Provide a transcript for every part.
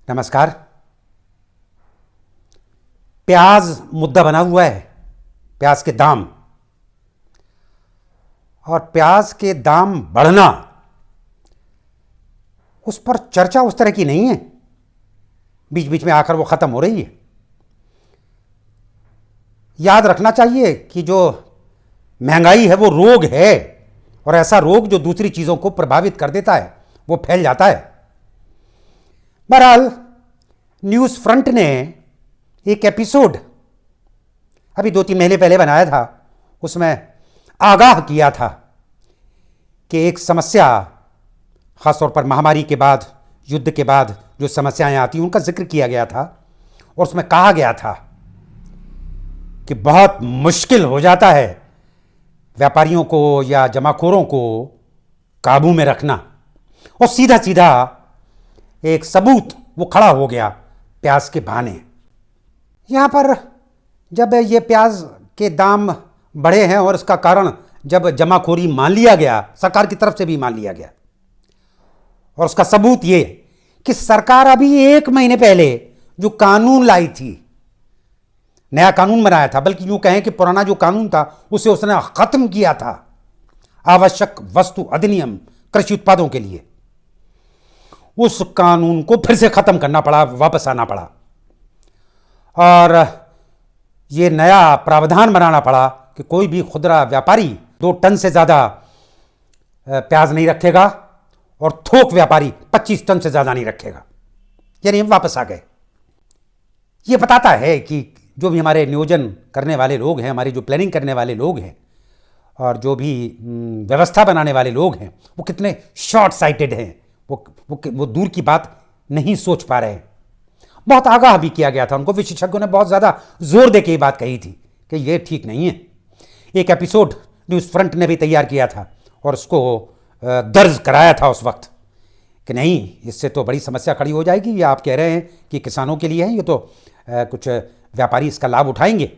नमस्कार। प्याज मुद्दा बना हुआ है, प्याज के दाम और प्याज के दाम बढ़ना, उस पर चर्चा उस तरह की नहीं है। बीच बीच में आकर वो ख़त्म हो रही है। याद रखना चाहिए कि जो महंगाई है वो रोग है, और ऐसा रोग जो दूसरी चीज़ों को प्रभावित कर देता है, वो फैल जाता है। बहरहाल न्यूज़ फ्रंट ने एक एपिसोड अभी 2-3 महीने पहले बनाया था, उसमें आगाह किया था कि एक समस्या, ख़ासतौर पर महामारी के बाद, युद्ध के बाद जो समस्याएं आती हैं उनका जिक्र किया गया था, और उसमें कहा गया था कि बहुत मुश्किल हो जाता है व्यापारियों को या जमाखोरों को काबू में रखना। और सीधा सीधा एक सबूत वो खड़ा हो गया प्याज के बहाने। यहाँ पर जब ये प्याज के दाम बढ़े हैं और इसका कारण जब जमाखोरी मान लिया गया, सरकार की तरफ से भी मान लिया गया, और उसका सबूत ये कि सरकार अभी 1 महीने पहले जो कानून लाई थी, नया कानून बनाया था, बल्कि यूं कहें कि पुराना जो कानून था उसे उसने खत्म किया था, आवश्यक वस्तु अधिनियम कृषि उत्पादों के लिए, उस कानून को फिर से खत्म करना पड़ा, वापस आना पड़ा, और ये नया प्रावधान बनाना पड़ा कि कोई भी खुदरा व्यापारी 2 टन से ज़्यादा प्याज नहीं रखेगा और थोक व्यापारी 25 टन से ज़्यादा नहीं रखेगा। यानी हम वापस आ गए। ये बताता है कि जो भी हमारे नियोजन करने वाले लोग हैं, हमारी जो प्लानिंग करने वाले लोग हैं, और जो भी व्यवस्था बनाने वाले लोग हैं, वो कितने शॉर्ट साइटेड हैं। वो दूर की बात नहीं सोच पा रहे हैं। बहुत आगाह भी किया गया था उनको, विशेषज्ञों ने बहुत ज़्यादा जोर दे के ये बात कही थी कि ये ठीक नहीं है। एक एपिसोड न्यूज़ फ्रंट ने भी तैयार किया था और उसको दर्ज कराया था उस वक्त कि नहीं, इससे तो बड़ी समस्या खड़ी हो जाएगी। ये आप कह रहे हैं कि किसानों के लिए है, ये तो कुछ व्यापारी इसका लाभ उठाएंगे।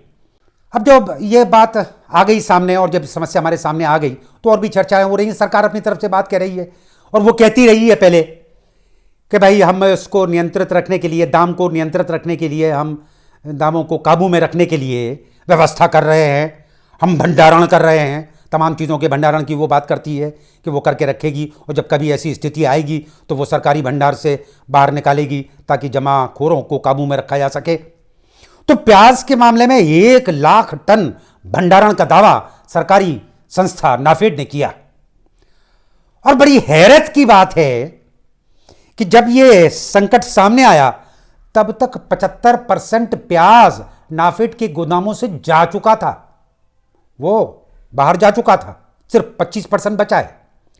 अब जब ये बात आ गई सामने और जब समस्या हमारे सामने आ गई तो और भी चर्चाएं हो रही हैं। सरकार अपनी तरफ से बात कह रही है और वो कहती रही है पहले कि भाई हम इसको नियंत्रित रखने के लिए, दाम को नियंत्रित रखने के लिए, हम दामों को काबू में रखने के लिए व्यवस्था कर रहे हैं, हम भंडारण कर रहे हैं, तमाम चीज़ों के भंडारण की वो बात करती है कि वो करके रखेगी, और जब कभी ऐसी स्थिति आएगी तो वो सरकारी भंडार से बाहर निकालेगी ताकि जमाखोरों को काबू में रखा जा सके। तो प्याज के मामले में 1 लाख टन भंडारण का दावा सरकारी संस्था नाफेड ने किया। और बड़ी हैरत की बात है कि जब ये संकट सामने आया तब तक 75% प्याज नाफेड के गोदामों से जा चुका था, वो बाहर जा चुका था। सिर्फ 25% बचा है,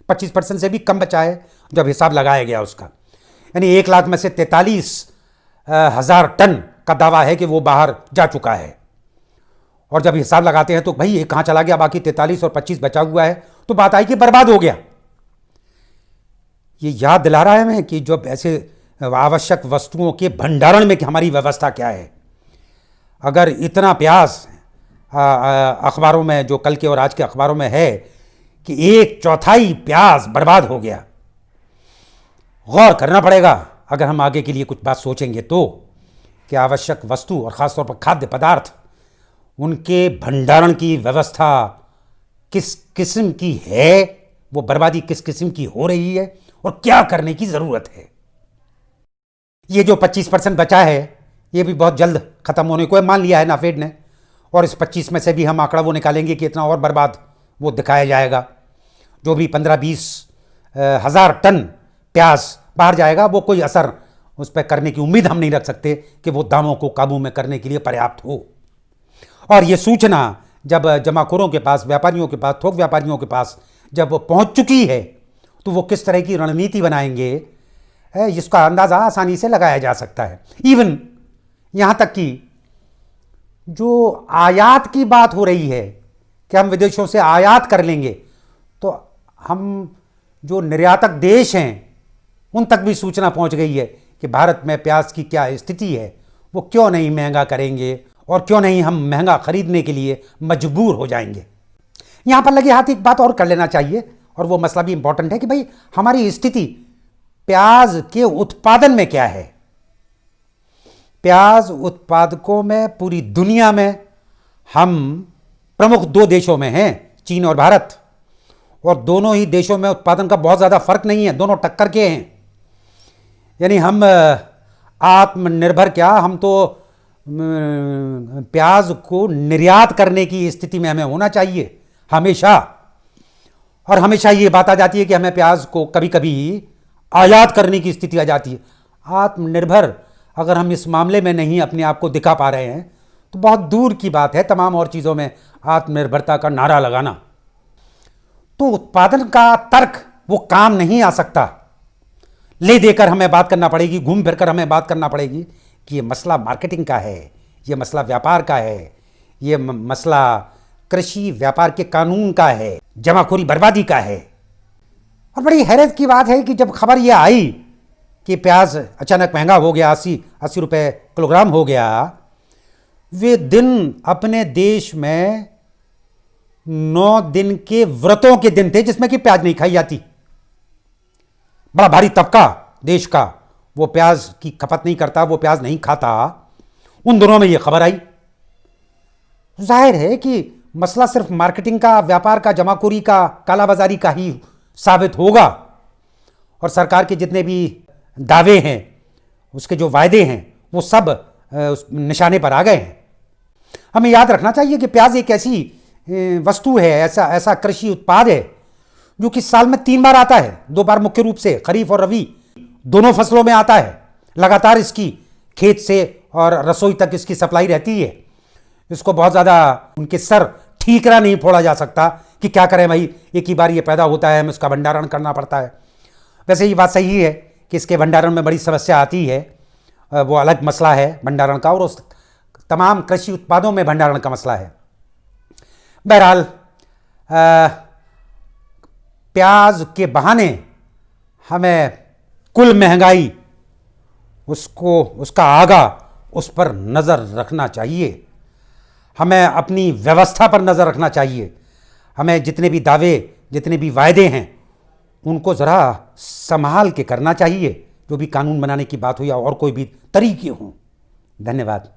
25% से भी कम बचा है जब हिसाब लगाया गया उसका। यानी 1 लाख में से 43,000 टन का दावा है कि वो बाहर जा चुका है। और जब हिसाब लगाते हैं तो भाई ये कहाँ चला गया, बाकी 43 और 25 बचा हुआ है, तो बात आई कि बर्बाद हो गया। ये याद दिला रहा है हमें कि जब ऐसे आवश्यक वस्तुओं के भंडारण में हमारी व्यवस्था क्या है। अगर इतना प्याज अखबारों में, जो कल के और आज के अखबारों में है कि 1/4 प्याज बर्बाद हो गया, गौर करना पड़ेगा अगर हम आगे के लिए कुछ बात सोचेंगे तो, कि आवश्यक वस्तु और ख़ासतौर पर खाद्य पदार्थ, उनके भंडारण की व्यवस्था किस किस्म की है, वो बर्बादी किस किस्म की हो रही है और क्या करने की ज़रूरत है। ये जो 25% बचा है ये भी बहुत जल्द ख़त्म होने को मान लिया है नाफेड ने, और इस 25 में से भी हम आंकड़ा वो निकालेंगे कि इतना और बर्बाद वो दिखाया जाएगा। जो भी 15-20 हज़ार टन प्याज बाहर जाएगा, वो कोई असर उस पर करने की उम्मीद हम नहीं रख सकते कि वो दामों को काबू में करने के लिए पर्याप्त हो। और ये सूचना जब जमाखोरों के पास, व्यापारियों के पास, थोक व्यापारियों के पास जब पहुंच चुकी है तो वो किस तरह की रणनीति बनाएंगे, इसका अंदाज़ा आसानी से लगाया जा सकता है। इवन यहाँ तक कि जो आयात की बात हो रही है कि हम विदेशों से आयात कर लेंगे, तो हम जो निर्यातक देश हैं उन तक भी सूचना पहुंच गई है कि भारत में प्याज की क्या स्थिति है, वो क्यों नहीं महंगा करेंगे और क्यों नहीं हम महंगा खरीदने के लिए मजबूर हो जाएंगे। यहाँ पर लगे हाथ एक बात और कर लेना चाहिए, और वो मसला भी इंपॉर्टेंट है कि भाई हमारी स्थिति प्याज के उत्पादन में क्या है। प्याज उत्पादकों में पूरी दुनिया में हम प्रमुख दो देशों में हैं, चीन और भारत। और दोनों ही देशों में उत्पादन का बहुत ज़्यादा फर्क नहीं है, दोनों टक्कर के हैं। यानी हम आत्मनिर्भर क्या, हम तो प्याज को निर्यात करने की स्थिति में हमें होना चाहिए हमेशा। और हमेशा ये बात आ जाती है कि हमें प्याज को कभी कभी आयात करने की स्थिति आ जाती है। आत्मनिर्भर अगर हम इस मामले में नहीं अपने आप को दिखा पा रहे हैं तो बहुत दूर की बात है तमाम और चीज़ों में आत्मनिर्भरता का नारा लगाना। तो उत्पादन का तर्क वो काम नहीं आ सकता। ले देकर हमें बात करना पड़ेगी, घूम फिर कर हमें बात करना पड़ेगी कि ये मसला मार्केटिंग का है, ये मसला व्यापार का है, ये मसला कृषि व्यापार के कानून का है, जमाखोरी बर्बादी का है। और बड़ी हैरत की बात है कि जब खबर ये आई कि प्याज अचानक महंगा हो गया, 80 रुपये किलोग्राम हो गया, वे दिन अपने देश में 9 दिन के व्रतों के दिन थे जिसमें कि प्याज नहीं खाई जाती। बड़ा भारी तबका देश का वो प्याज की खपत नहीं करता, वो प्याज नहीं खाता। उन दिनों में ये खबर आई। जाहिर है कि मसला सिर्फ मार्केटिंग का, व्यापार का, जमाखोरी का, कालाबाजारी का ही साबित होगा। और सरकार के जितने भी दावे हैं, उसके जो वायदे हैं, वो सब उस निशाने पर आ गए हैं। हमें याद रखना चाहिए कि प्याज एक ऐसी वस्तु है, ऐसा कृषि उत्पाद है जो कि साल में 3 बार आता है। 2 बार मुख्य रूप से खरीफ और रबी दोनों फसलों में आता है। लगातार इसकी खेत से और रसोई तक इसकी सप्लाई रहती है। इसको बहुत ज़्यादा उनके सर ठीकरा नहीं फोड़ा जा सकता कि क्या करें भाई, एक ही बार ये पैदा होता है, हमें इसका भंडारण करना पड़ता है। वैसे ये बात सही है कि इसके भंडारण में बड़ी समस्या आती है, वो अलग मसला है भंडारण का, और उस तमाम कृषि उत्पादों में भंडारण का मसला है। बहरहाल प्याज के बहाने हमें कुल महंगाई, उसका आगा, उस पर नज़र रखना चाहिए। हमें अपनी व्यवस्था पर नज़र रखना चाहिए। हमें जितने भी दावे, जितने भी वायदे हैं, उनको ज़रा संभाल के करना चाहिए। जो भी कानून बनाने की बात हो या और कोई भी तरीके हों। धन्यवाद।